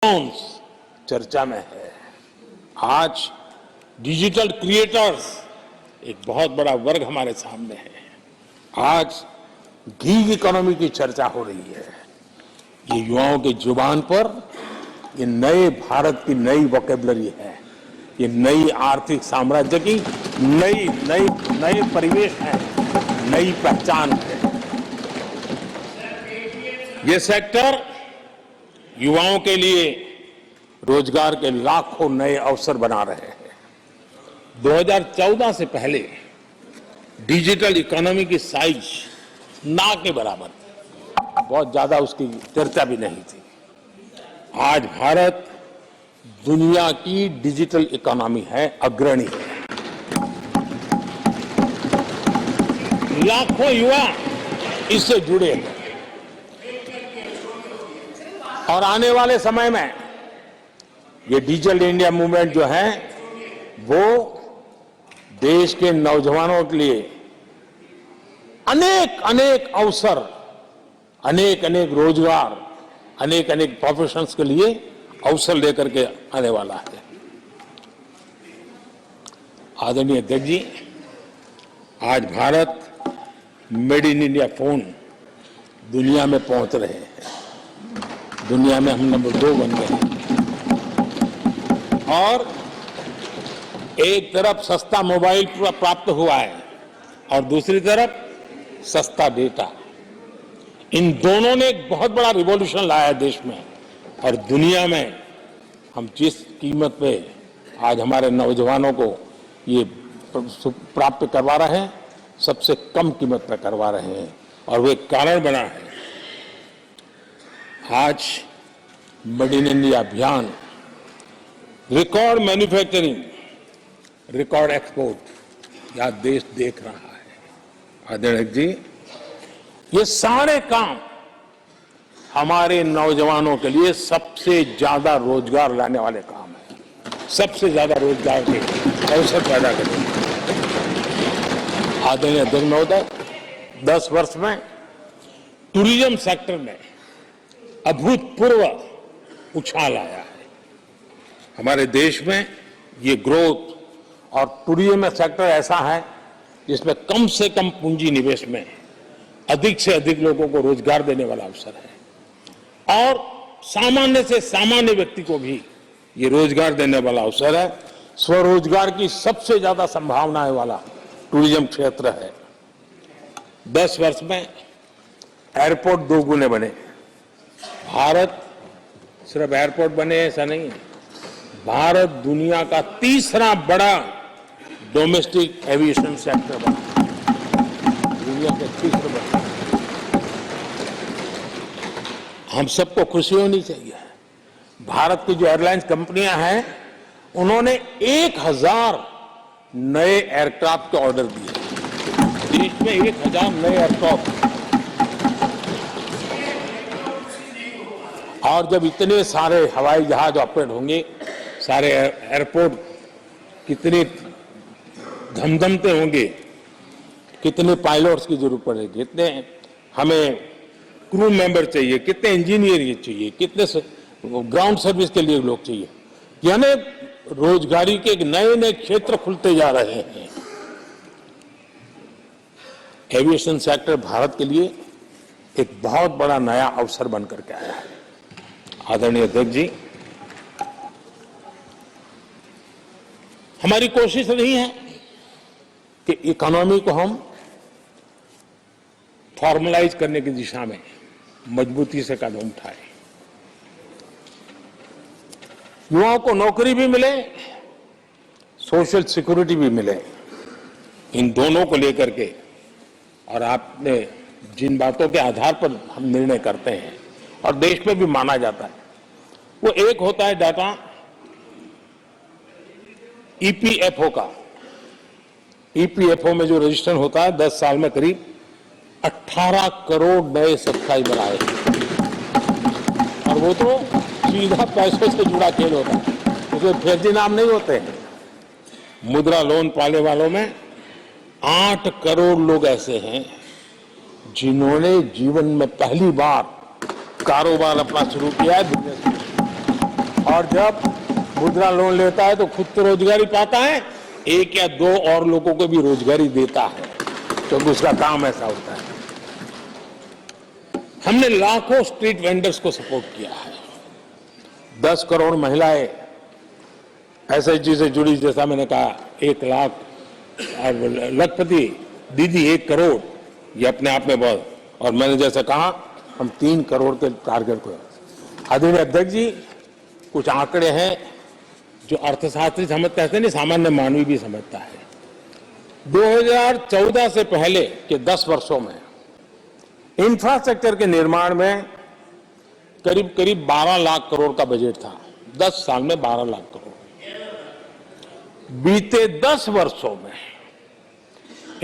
चर्चा में है। आज डिजिटल क्रिएटर्स एक बहुत बड़ा वर्ग हमारे सामने है। आज गीग इकोनॉमी की चर्चा हो रही है। ये युवाओं की जुबान पर ये नए भारत की नई वोकेबलरी है। ये नई आर्थिक साम्राज्य की नई परिवेश है, नई पहचान है। ये सेक्टर युवाओं के लिए रोजगार के लाखों नए अवसर बना रहे हैं। 2014 से पहले डिजिटल इकोनॉमी की साइज ना के बराबर थी, बहुत ज्यादा उसकी चर्चा भी नहीं थी। आज भारत दुनिया की डिजिटल इकोनॉमी है, अग्रणी है। लाखों युवा इससे जुड़े हैं और आने वाले समय में ये डिजिटल इंडिया मूवमेंट जो है वो देश के नौजवानों के लिए अनेक अवसर, अनेक रोजगार, अनेक प्रोफेशंस के लिए अवसर लेकर के आने वाला है। आदरणीय अध्यक्ष जी, आज Bharat made in India phone दुनिया में पहुंच रहे हैं। दुनिया में हम नंबर 2 बन गए हैं और एक तरफ सस्ता मोबाइल प्राप्त हुआ है और दूसरी तरफ सस्ता डेटा। इन दोनों ने एक बहुत बड़ा रिवॉल्यूशन लाया है देश में और दुनिया में। हम जिस कीमत पे आज हमारे नौजवानों को ये प्राप्त करवा रहे हैं, सबसे कम कीमत पर करवा रहे हैं और वो एक कारण बना है। आज मेड इन इंडिया अभियान रिकॉर्ड मैन्युफैक्चरिंग, रिकॉर्ड एक्सपोर्ट या देश देख रहा है। आदरणीय जी, ये सारे काम हमारे नौजवानों के लिए सबसे ज्यादा रोजगार लाने वाले काम है, सबसे ज्यादा रोजगार के अवसर पैदा करेंगे। आदरणीय अध्यक्ष महोदय, 10 वर्ष में टूरिज्म सेक्टर में अभूतपूर्व उछाल आया है। हमारे देश में ये ग्रोथ और टूरिज्म सेक्टर ऐसा है जिसमें कम से कम पूंजी निवेश में अधिक से अधिक लोगों को रोजगार देने वाला अवसर है और सामान्य से सामान्य व्यक्ति को भी ये रोजगार देने वाला अवसर है। स्वरोजगार की सबसे ज्यादा संभावनाएं वाला टूरिज्म क्षेत्र है। 10 वर्ष में एयरपोर्ट 2 गुने बने। भारत सिर्फ एयरपोर्ट बने ऐसा नहीं है, भारत दुनिया का तीसरा बड़ा डोमेस्टिक एविएशन सेक्टर बना, दुनिया के तीसरा बड़ा। हम सबको खुशी होनी चाहिए। भारत की जो एयरलाइंस कंपनियां हैं उन्होंने 1000 नए एयरक्राफ्ट के ऑर्डर दिए। देश में 1000 नए एयरक्राफ्ट, और जब इतने सारे हवाई जहाज ऑपरेट होंगे, सारे एयरपोर्ट कितने धमधमते होंगे, कितने पायलट्स की जरूरत पड़ेगी, कितने हमें क्रू मेंबर चाहिए, कितने इंजीनियर चाहिए, कितने ग्राउंड सर्विस के लिए लोग चाहिए। यानी रोजगारी के एक नए क्षेत्र खुलते जा रहे हैं। एविएशन सेक्टर भारत के लिए एक बहुत बड़ा नया अवसर बनकर के आया है। आदरणीय अध्यक्ष जी, हमारी कोशिश नहीं है कि इकोनॉमी को हम फॉर्मलाइज करने की दिशा में मजबूती से कदम उठाएं। युवाओं को नौकरी भी मिले, सोशल सिक्योरिटी भी मिले। इन दोनों को लेकर के और आपने जिन बातों के आधार पर हम निर्णय करते हैं और देश में भी माना जाता है, वो एक होता है डाटा ईपीएफओ का। ईपीएफओ में जो रजिस्टर होता है 10 साल में करीब 18 करोड़ नए सब्सक्राइबर आए और वो तो सीधा पैसों से जुड़ा खेल होता है, उसमें फर्जी नाम नहीं होते हैं। मुद्रा लोन पाने वालों में 8 करोड़ लोग ऐसे हैं जिन्होंने जीवन में पहली बार कारोबार अपना शुरू किया है, बिजनेस। और जब मुद्रा लोन लेता है तो खुद तो रोजगारी पाता है, एक या दो और लोगों को भी रोजगारी देता है, क्योंकि उसका काम ऐसा होता है। हमने लाखों स्ट्रीट वेंडर्स को सपोर्ट किया है। 10 करोड़ महिलाएं एसएचजी से जुड़ी, जैसा मैंने कहा, 1 लाख लखपति दीदी 1 करोड़, ये अपने आप में बहुत। और मैंने जैसे कहा, हम 3 करोड़ के टारगेट को। आदरणीय अध्यक्ष जी, कुछ आंकड़े हैं जो अर्थशास्त्री समझते हैं, नहीं सामान्य मानवी भी समझता है। 2014 से पहले के 10 वर्षों में इंफ्रास्ट्रक्चर के निर्माण में करीब करीब 12 लाख करोड़ का बजट था। 10 साल में 12 लाख करोड़। बीते 10 वर्षों में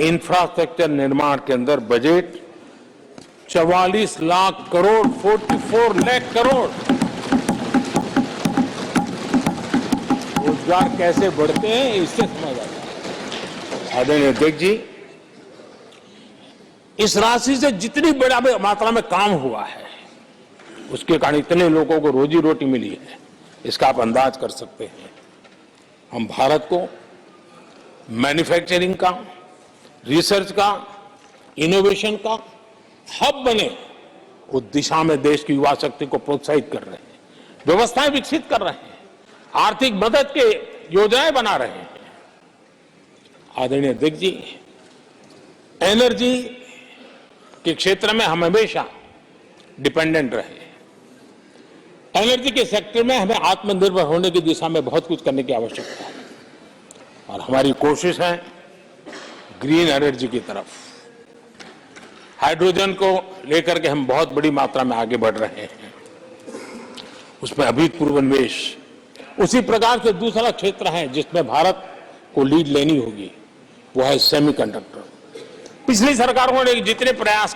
इंफ्रास्ट्रक्चर निर्माण के अंदर बजट 44 लाख करोड़, 44 लाख करोड़। रोजगार कैसे बढ़ते हैं इससे समझ आता है। आदरणीय अध्यक्ष जी, इस राशि से जितनी बड़ी मात्रा में काम हुआ है, उसके कारण इतने लोगों को रोजी रोटी मिली है, इसका आप अंदाज कर सकते हैं। हम भारत को मैन्युफैक्चरिंग का, रिसर्च का, इनोवेशन का हब बने, उस दिशा में देश की युवा शक्ति को प्रोत्साहित कर रहे हैं, व्यवस्थाएं विकसित कर रहे हैं, आर्थिक मदद के योजनाएं बना रहे हैं। आदरणीय अध्यक्ष जी, एनर्जी के क्षेत्र में हम हमेशा डिपेंडेंट रहे। एनर्जी के सेक्टर में हमें आत्मनिर्भर होने की दिशा में बहुत कुछ करने की आवश्यकता है, और हमारी कोशिश है ग्रीन एनर्जी की तरफ। हाइड्रोजन को लेकर के हम बहुत बड़ी मात्रा में आगे बढ़ रहे हैं, उसमें अभूतपूर्व निवेश। उसी प्रकार से दूसरा क्षेत्र है जिसमें भारत को लीड लेनी होगी, वो है सेमीकंडक्टर। पिछली सरकारों ने जितने प्रयास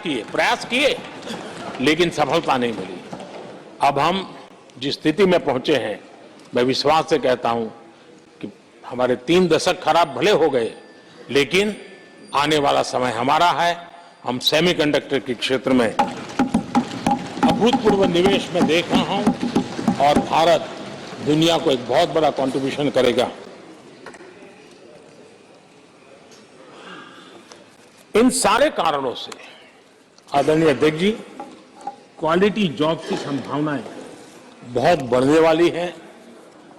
किए लेकिन सफलता नहीं मिली। अब हम जिस स्थिति में पहुंचे हैं, मैं विश्वास से कहता हूं कि हमारे 3 दशक खराब भले हो गए, लेकिन आने वाला समय हमारा है। हम सेमीकंडक्टर के क्षेत्र में अभूतपूर्व निवेश में देख रहा हूं, और भारत दुनिया को एक बहुत बड़ा कंट्रीब्यूशन करेगा। इन सारे कारणों से आदरणीय अध्यक्ष जी, क्वालिटी जॉब की संभावनाएं बहुत बढ़ने वाली हैं,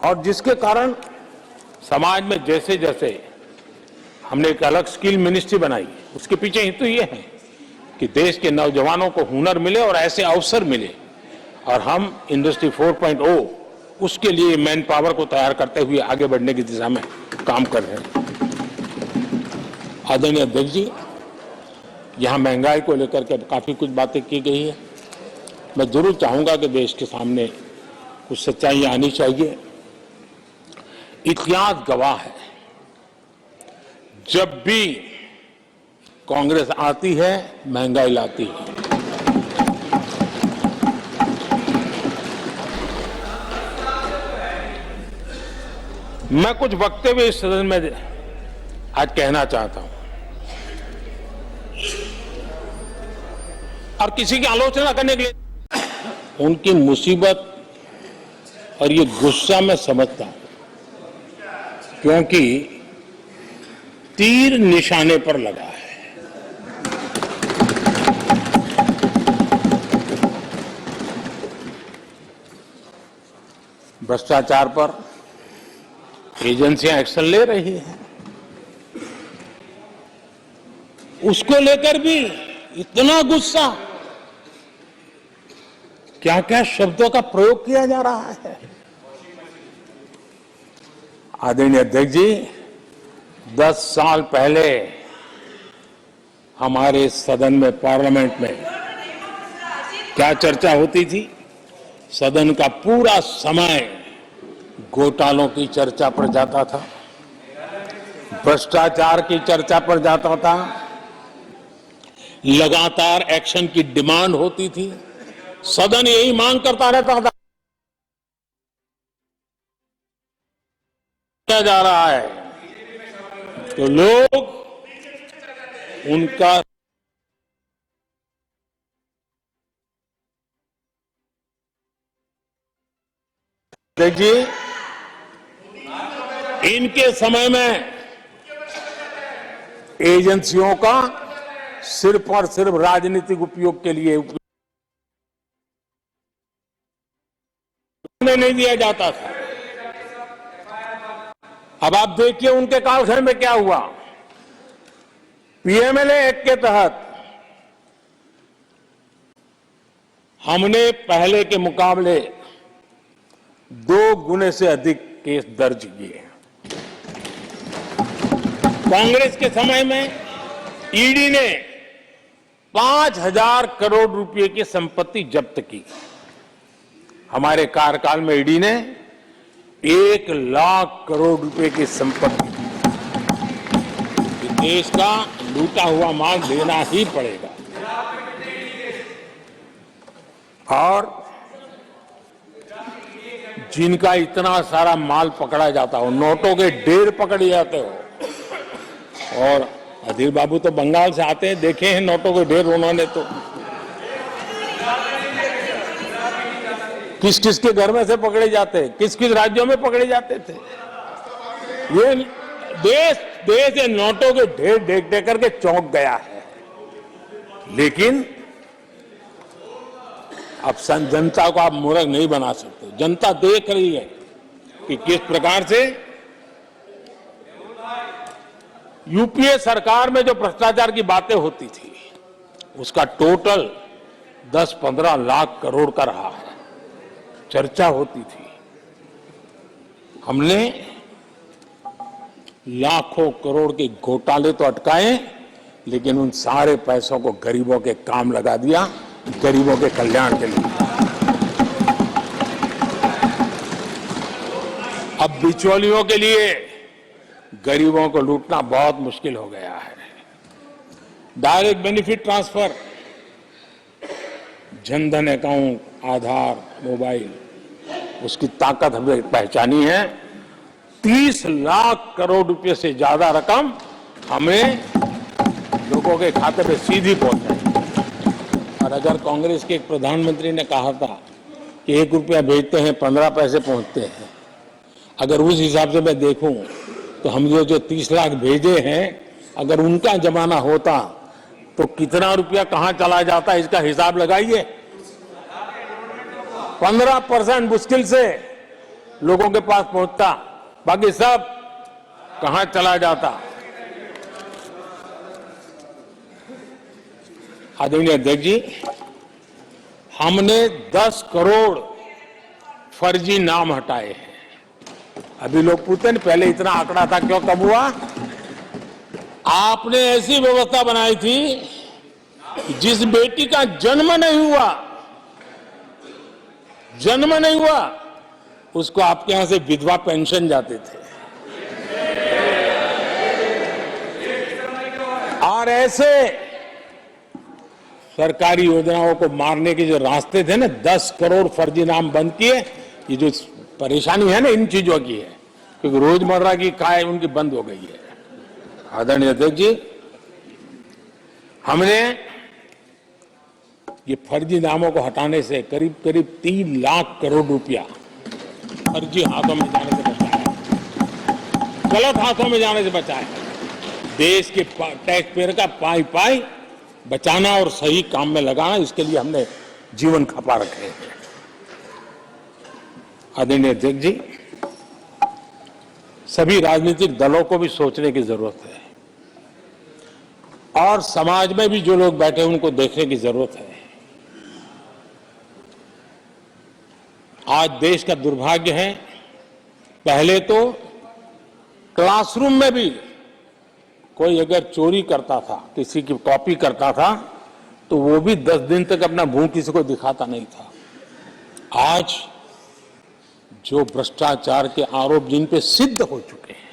और जिसके कारण समाज में जैसे जैसे हमने एक अलग स्किल मिनिस्ट्री बनाई, उसके पीछे हेतु ये है कि देश के नौजवानों को हुनर मिले और ऐसे अवसर मिले, और हम इंडस्ट्री 4.0 उसके लिए मैन पावर को तैयार करते हुए आगे बढ़ने की दिशा में काम कर रहे हैं। आदरणीय अध्यक्ष जी, यहां महंगाई को लेकर के काफी कुछ बातें की गई है। मैं जरूर चाहूंगा कि देश के सामने कुछ सच्चाई आनी चाहिए। इतिहास गवाह है, जब भी कांग्रेस आती है महंगाई लाती है। मैं कुछ वक्तव्य इस सदन में आज कहना चाहता हूं, और किसी की आलोचना करने के लिए उनकी मुसीबत और ये गुस्सा मैं समझता हूं, क्योंकि तीर निशाने पर लगा है। भ्रष्टाचार पर एजेंसियां एक्शन ले रही हैं, उसको लेकर भी इतना गुस्सा, क्या क्या शब्दों का प्रयोग किया जा रहा है। आदरणीय अध्यक्ष जी, 10 साल पहले हमारे सदन में, पार्लियामेंट में क्या चर्चा होती थी? सदन का पूरा समय घोटालों की चर्चा पर जाता था, भ्रष्टाचार की चर्चा पर जाता था, लगातार एक्शन की डिमांड होती थी। सदन यही मांग करता रहता था, क्या जा रहा है, तो लोग उनका जी, इनके समय में एजेंसियों का सिर्फ और सिर्फ राजनीतिक उपयोग के लिए नहीं दिया जाता था। अब आप देखिए उनके कालखंड में क्या हुआ। पीएमएलए एक्ट के तहत हमने पहले के मुकाबले 2 गुने से अधिक केस दर्ज किए। कांग्रेस के समय में ईडी ने 5,000 करोड़ रुपए की संपत्ति जब्त की। हमारे कार्यकाल में ईडी ने 1 लाख करोड़ रुपए की संपत्ति, देश का लूटा हुआ माल देना ही पड़ेगा। और जिनका इतना सारा माल पकड़ा जाता हो, नोटों के ढेर पकड़े जाते हो, और अधीर बाबू तो बंगाल से आते हैं, देखे हैं नोटों के ढेर उन्होंने तो किस किस के घर में से पकड़े जाते, किस किस राज्यों में पकड़े जाते थे। ये देश नोटों के ढेर देख देख करके चौंक गया है। लेकिन अब जनता को आप मूर्ख नहीं बना सकते। जनता देख रही है कि किस प्रकार से यूपीए सरकार में जो भ्रष्टाचार की बातें होती थी, उसका टोटल 10-15 लाख करोड़ का रहा है, चर्चा होती थी। हमने लाखों करोड़ के घोटाले तो अटकाए, लेकिन उन सारे पैसों को गरीबों के काम लगा दिया, गरीबों के कल्याण के लिए। अब बिचौलियों के लिए गरीबों को लूटना बहुत मुश्किल हो गया है। Direct benefit transfer, Jan Dhan account, Aadhaar, mobile, उसकी ताकत हमने पहचानी है। 30 लाख करोड़ रुपए से ज्यादा रकम हमें लोगों के खाते में सीधी पहुंचाई। और अगर कांग्रेस के एक प्रधानमंत्री ने कहा था कि 1 रुपया भेजते हैं 15 पैसे पहुंचते हैं, अगर उस हिसाब से मैं देखूं तो हम जो 30 लाख भेजे हैं, अगर उनका जमाना होता तो कितना रुपया कहां चला जाता, इसका हिसाब लगाइए। 15% मुश्किल से लोगों के पास पहुंचता, बाकी सब कहां चला जाता। आदरणीय अध्यक्ष जी, हमने 10 करोड़ फर्जी नाम हटाए हैं। अभी लोग पूछते हैं पहले इतना आंकड़ा था, क्यों, कब हुआ? आपने ऐसी व्यवस्था बनाई थी कि जिस बेटी का जन्म नहीं हुआ उसको आपके यहां से विधवा पेंशन जाते थे। और ऐसे सरकारी योजनाओं को मारने के जो रास्ते थे ना, 10 करोड़ फर्जी नाम बंद किए। ये जो परेशानी है ना इन चीजों की है, क्योंकि रोजमर्रा की काय उनकी बंद हो गई है। आदरणीय अध्यक्ष जी, हमने ये फर्जी नामों को हटाने से करीब करीब 3 लाख करोड़ रुपया फर्जी हाथों में जाने से बचाया, गलत हाथों में जाने से बचाया। देश के टैक्स पेयर का पाई बचाना और सही काम में लगाना, इसके लिए हमने जीवन खपा रखे हैं। आदरणीय अध्यक्ष जी, सभी राजनीतिक दलों को भी सोचने की जरूरत है, और समाज में भी जो लोग बैठे हैं उनको देखने की जरूरत है। आज देश का दुर्भाग्य है, पहले तो क्लासरूम में भी कोई अगर चोरी करता था, किसी की कॉपी करता था, तो वो भी 10 दिन तक अपना मुंह किसी को दिखाता नहीं था। आज जो भ्रष्टाचार के आरोप जिन पे सिद्ध हो चुके हैं,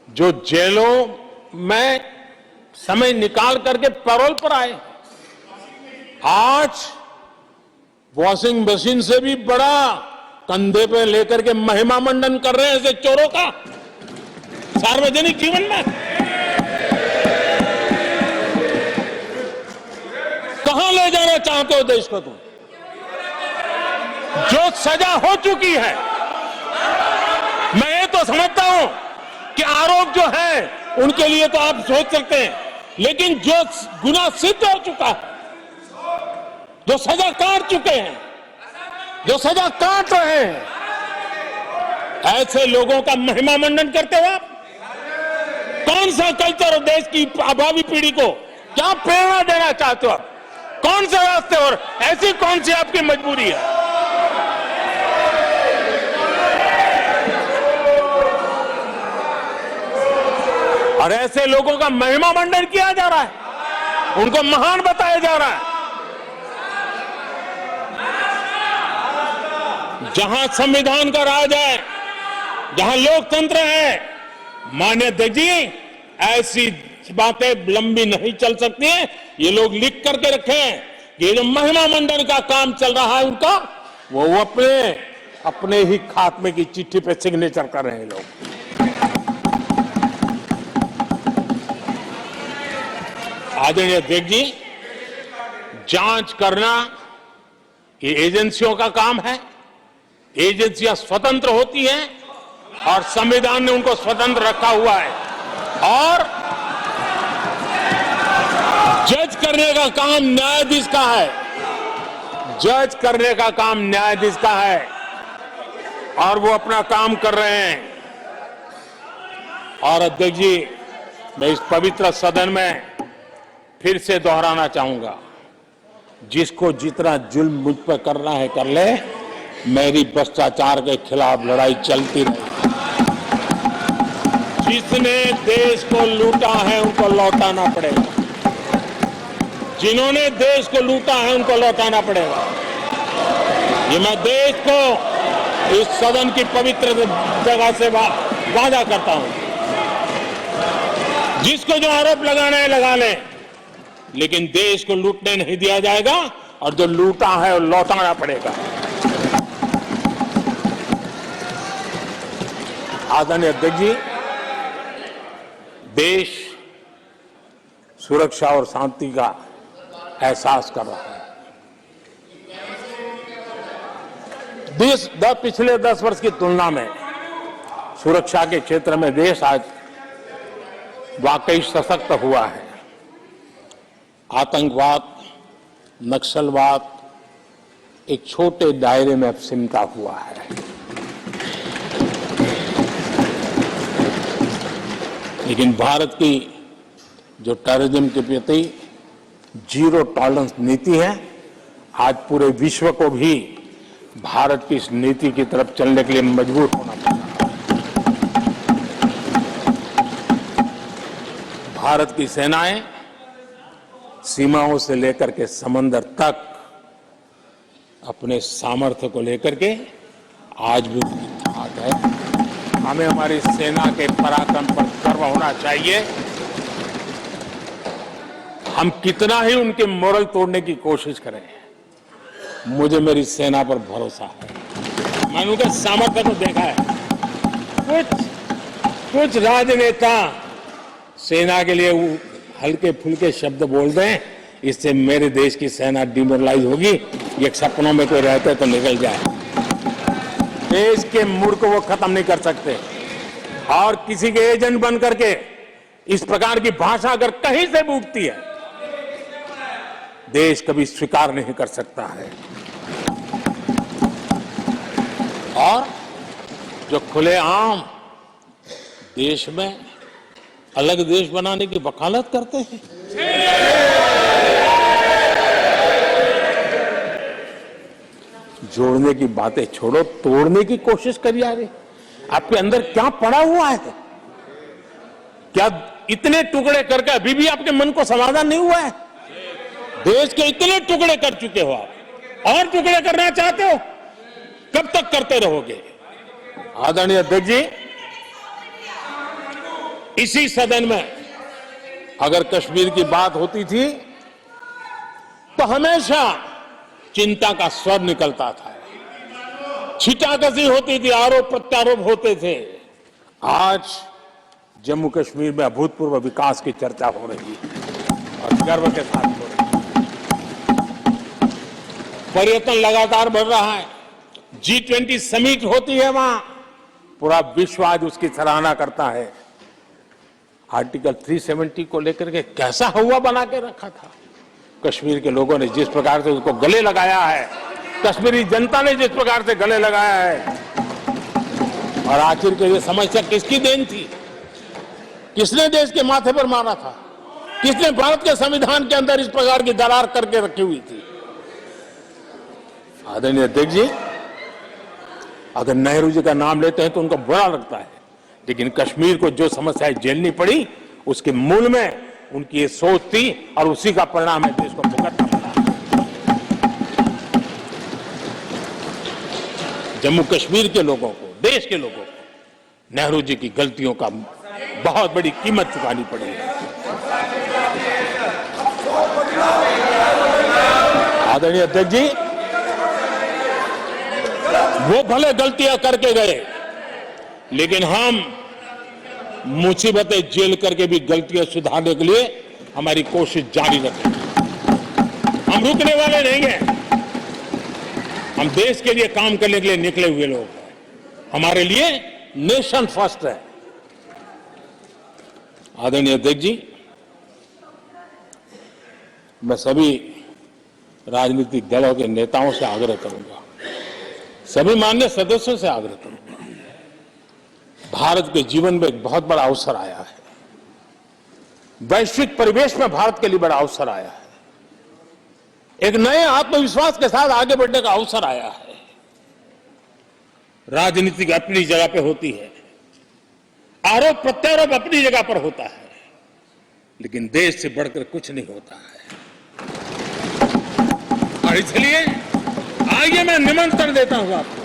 जो जेलों में समय निकाल करके पैरोल पर आए, आज वॉशिंग मशीन से भी बड़ा कंधे पे लेकर के महिमा मंडन कर रहे हैं ऐसे चोरों का सार्वजनिक जीवन में। कहां ले जाना चाहते हो देश को तुम? जो सजा हो चुकी है, मैं ये तो समझता हूं कि आरोप जो है उनके लिए तो आप सोच सकते हैं, लेकिन जो गुनाह सिद्ध हो चुका है, जो सजा काट चुके हैं, जो सजा काट रहे हैं, ऐसे लोगों का महिमा मंडन करते हो आप? कौन सा कल्चर और देश की भावी पीढ़ी को क्या प्रेरणा देना चाहते हो आप? कौन से रास्ते और ऐसी कौन सी आपकी मजबूरी है? और ऐसे लोगों का महिमा मंडन किया जा रहा है, उनको महान बताया जा रहा है। जहां संविधान का राज है, जहां लोकतंत्र है, माननीय अध्यक्ष जी, ऐसी बातें लंबी नहीं चल सकती हैं। ये लोग लिख करके रखे हैं कि ये जो महिमा मंडन का काम चल रहा है उनका, वो अपने ही खात्मे की चिट्ठी पे सिग्नेचर कर रहे हैं लोग। आदरणीय अध्यक्ष जी, जांच करना ये एजेंसियों का काम है। एजेंसियां स्वतंत्र होती हैं और संविधान ने उनको स्वतंत्र रखा हुआ है, और जज करने का काम न्यायाधीश का है। जज करने का काम न्यायाधीश का है और वो अपना काम कर रहे हैं। और अध्यक्ष जी, मैं इस पवित्र सदन में फिर से दोहराना चाहूंगा, जिसको जितना जुल्म मुझ पर करना है कर ले, मेरी भ्रष्टाचार के खिलाफ लड़ाई चलती रही। जिसने देश को लूटा है उनको लौटाना पड़ेगा, जिन्होंने देश को लूटा है उनको लौटाना पड़ेगा। ये मैं देश को इस सदन की पवित्र जगह से वादा करता हूं। जिसको जो आरोप लगाना है लगा लें, लेकिन देश को लूटने नहीं दिया जाएगा, और जो लूटा है वो लौटाना पड़ेगा। आदरणीय अध्यक्ष जी, देश सुरक्षा और शांति का एहसास कर रहा है। पिछले 10 वर्ष की तुलना में सुरक्षा के क्षेत्र में देश आज वाकई सशक्त हुआ है। आतंकवाद, नक्सलवाद एक छोटे दायरे में अब सिमटा हुआ है। लेकिन भारत की जो टेररिज्म के प्रति जीरो टॉलरेंस नीति है, आज पूरे विश्व को भी भारत की इस नीति की तरफ चलने के लिए मजबूर होना पड़ा। भारत की सेनाएं सीमाओं से लेकर के समंदर तक अपने सामर्थ्य को लेकर के आज भी ठाक है। हमें हमारी सेना के पराक्रम पर गर्व होना चाहिए। हम कितना ही उनके मोरल तोड़ने की कोशिश करें, मुझे मेरी सेना पर भरोसा है। मैंने उनके सामर्थ्य को देखा है। कुछ राजनेता सेना के लिए हल्के फुल्के शब्द बोल दें, इससे मेरे देश की सेना डिमोरलाइज होगी, ये सपनों में कोई रहते तो निकल जाए। देश के मूड को वो खत्म नहीं कर सकते, और किसी के एजेंट बन करके इस प्रकार की भाषा अगर कहीं से भी उठती है, देश कभी स्वीकार नहीं कर सकता है। और जो खुलेआम देश में अलग देश बनाने की वकालत करते हैं, जोड़ने की बातें छोड़ो, तोड़ने की कोशिश करी जा रही। आपके अंदर क्या पड़ा हुआ है? क्या इतने टुकड़े करके अभी भी आपके मन को समाधान नहीं हुआ है? देश के इतने टुकड़े कर चुके हो आप, और टुकड़े करना चाहते हो? कब तक करते रहोगे? आदरणीय अध्यक्ष जी, इसी सदन में अगर कश्मीर की बात होती थी तो हमेशा चिंता का स्वर निकलता था, छिटाकशी होती थी, आरोप प्रत्यारोप होते थे। आज जम्मू कश्मीर में अभूतपूर्व विकास की चर्चा हो रही है और गर्व के साथ हो रही है। पर्यटन लगातार बढ़ रहा है, G20 समिट होती है वहां, पूरा विश्व आज उसकी सराहना करता है। आर्टिकल 370 को लेकर के कैसा हुआ बना के रखा था। कश्मीर के लोगों ने जिस प्रकार से उसको गले लगाया है, कश्मीरी जनता ने जिस प्रकार से गले लगाया है, और आखिर के ये समस्या किसकी देन थी? किसने देश के माथे पर मारा था? किसने भारत के संविधान के अंदर इस प्रकार की दरार करके रखी हुई थी? आदरणीय अध्यक्ष जी, अगर नेहरू जी का नाम लेते हैं तो उनको बुरा लगता है, लेकिन कश्मीर को जो समस्याएं झेलनी पड़ी उसके मूल में उनकी ये सोच थी और उसी का परिणाम है देश को भुगतना पड़ा। जम्मू कश्मीर के लोगों को, देश के लोगों को नेहरू जी की गलतियों का बहुत बड़ी कीमत चुकानी पड़ी है। आदरणीय अध्यक्ष जी, वो भले गलतियां करके गए, लेकिन हम मुसीबतें झेल करके भी गलतियां सुधारने के लिए हमारी कोशिश जारी रखेंगे। हम रुकने वाले नहीं हैं। हम देश के लिए काम करने के लिए निकले हुए लोग हैं। हमारे लिए नेशन फर्स्ट है। आदरणीय अध्यक्ष जी, मैं सभी राजनीतिक दलों के नेताओं से आग्रह करूंगा, सभी माननीय सदस्यों से आग्रह करूंगा, भारत के जीवन में एक बहुत बड़ा अवसर आया है। वैश्विक परिवेश में भारत के लिए बड़ा अवसर आया है। एक नए आत्मविश्वास के साथ आगे बढ़ने का अवसर आया है। राजनीति अपनी जगह पे होती है, आरोप प्रत्यारोप अपनी जगह पर होता है, लेकिन देश से बढ़कर कुछ नहीं होता है। और इसलिए आइए मैं निमंत्रण देता हूं आपको,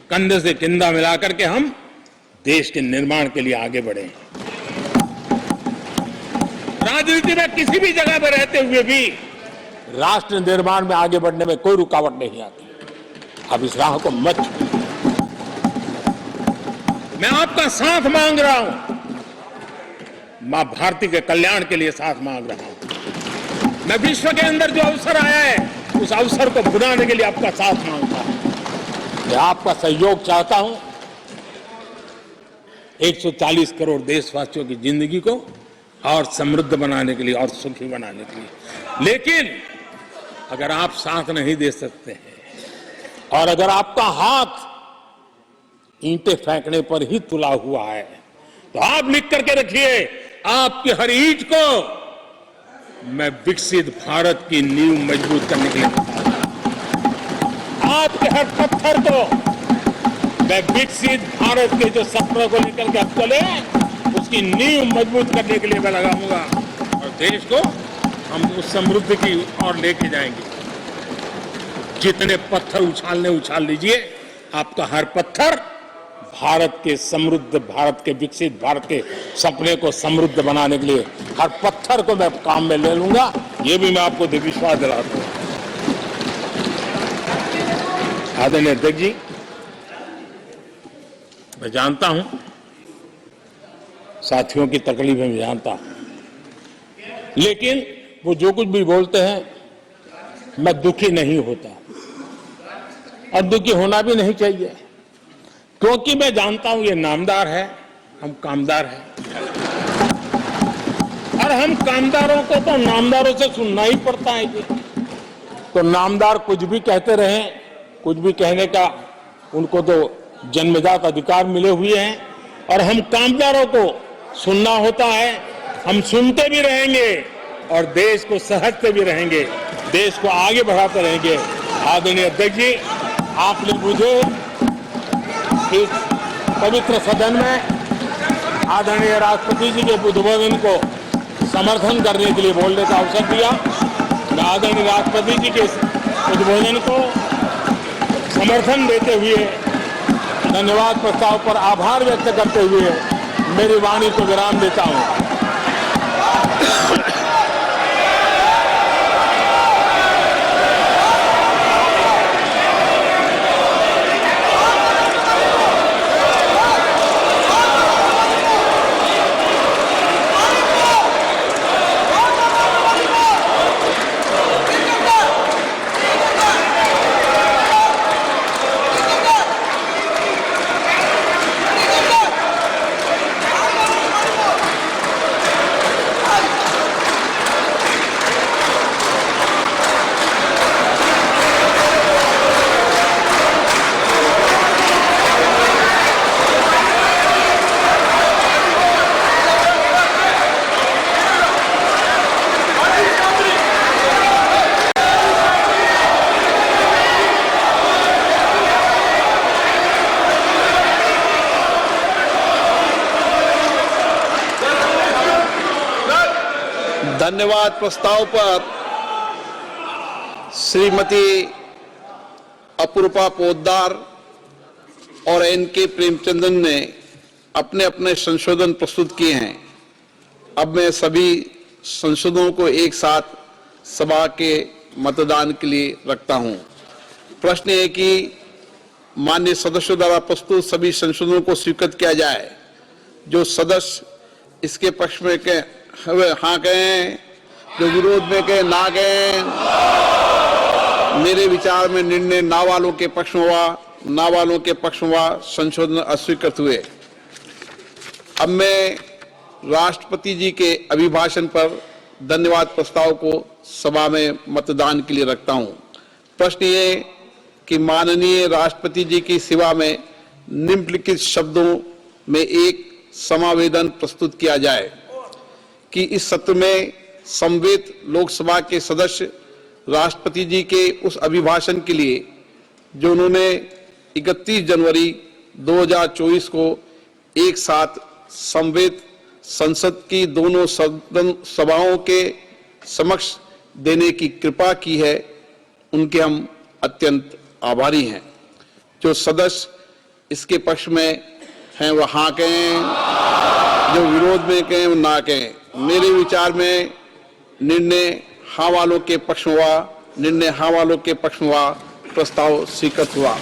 कंधे से कंधा मिलाकर के हम देश के निर्माण के लिए आगे बढ़े। राजनीति में किसी भी जगह पर रहते हुए भी राष्ट्र निर्माण में आगे बढ़ने में कोई रुकावट नहीं आती। अब इस राह को मत छोड़िए। मैं आपका साथ मांग रहा हूं, मां भारती के कल्याण के लिए साथ मांग रहा हूं। मैं विश्व के अंदर जो अवसर आया है उस अवसर को बनाने के लिए आपका साथ मांगता हूं। मैं आपका सहयोग चाहता हूं। 140 करोड़ देशवासियों की जिंदगी को और समृद्ध बनाने के लिए और सुखी बनाने के लिए। लेकिन अगर आप साथ नहीं दे सकते हैं और अगर आपका हाथ ईंटें फेंकने पर ही तुला हुआ है, तो आप लिख करके रखिए, आपकी हर ईंट को मैं विकसित भारत की नींव मजबूत करने के लिए बताऊंगा। आपके हर पत्थर को मैं विकसित भारत के जो सपनों को लेकर के अब चले उसकी नींव मजबूत करने के लिए मैं लगाऊंगा और देश को हम उस समृद्धि की ओर लेके जाएंगे। जितने पत्थर उछालने उछाल लीजिए, आपका हर पत्थर भारत के समृद्ध, भारत के विकसित भारत के सपने को समृद्ध बनाने के लिए हर पत्थर को मैं काम में ले लूंगा। ये भी मैं आपको विश्वास दिलाता हूं। आदरणीय अध्यक्ष जी, मैं जानता हूं साथियों की तकलीफें मैं जानता हूं, लेकिन वो जो कुछ भी बोलते हैं मैं दुखी नहीं होता और दुखी होना भी नहीं चाहिए, क्योंकि मैं जानता हूं ये नामदार है, हम कामदार हैं और हम कामदारों को तो नामदारों से सुनना ही पड़ता है जी। तो नामदार कुछ भी कहते रहें, कुछ भी कहने का उनको तो जन्मजात अधिकार मिले हुए हैं और हम कामदारों को सुनना होता है। हम सुनते भी रहेंगे और देश को सहजते भी रहेंगे, देश को आगे बढ़ाते रहेंगे। आदरणीय अध्यक्ष जी, आपने मुझे इस पवित्र सदन में आदरणीय राष्ट्रपति जी के उद्बोधन को समर्थन करने के लिए बोलने का अवसर दिया। मैं आदरणीय राष्ट्रपति जी के उद्बोधन को समर्थन देते हुए धन्यवाद प्रस्ताव पर आभार व्यक्त करते हुए मेरी वाणी को विराम देता हूं। धन्यवाद प्रस्ताव पर श्रीमती अपूर्वा पोद्दार और एन.के. प्रेमचंद्रन ने अपने अपने संशोधन प्रस्तुत किए हैं। अब मैं सभी संशोधनों को एक साथ सभा के मतदान के लिए रखता हूं। प्रश्न है कि माननीय सदस्यों द्वारा प्रस्तुत सभी संशोधनों को स्वीकृत किया जाए। जो सदस्य इसके पक्ष में हाँ कहें, जो विरोध में कहें ना कहें। मेरे विचार में निर्णय ना वालों के पक्ष में हुआ, ना वालों के पक्ष में हुआ, संशोधन अस्वीकृत हुए। अब मैं राष्ट्रपति जी के अभिभाषण पर धन्यवाद प्रस्ताव को सभा में मतदान के लिए रखता हूं। प्रश्न ये कि माननीय राष्ट्रपति जी की सेवा में निम्नलिखित शब्दों में एक समावेदन प्रस्तुत किया जाए कि इस सत्र में समवेत लोकसभा के सदस्य राष्ट्रपति जी के उस अभिभाषण के लिए जो उन्होंने 31 जनवरी 2024 को एक साथ समवेत संसद की दोनों सदन सभाओं के समक्ष देने की कृपा की है, उनके हम अत्यंत आभारी हैं। जो सदस्य इसके पक्ष में हैं वह हाँ कहें, जो विरोध में कहें वो ना कहें। मेरे विचार में निर्णय हाँ वालों के पक्ष में हुआ, निर्णय हाँ वालों के पक्ष में हुआ, प्रस्ताव स्वीकृत हुआ।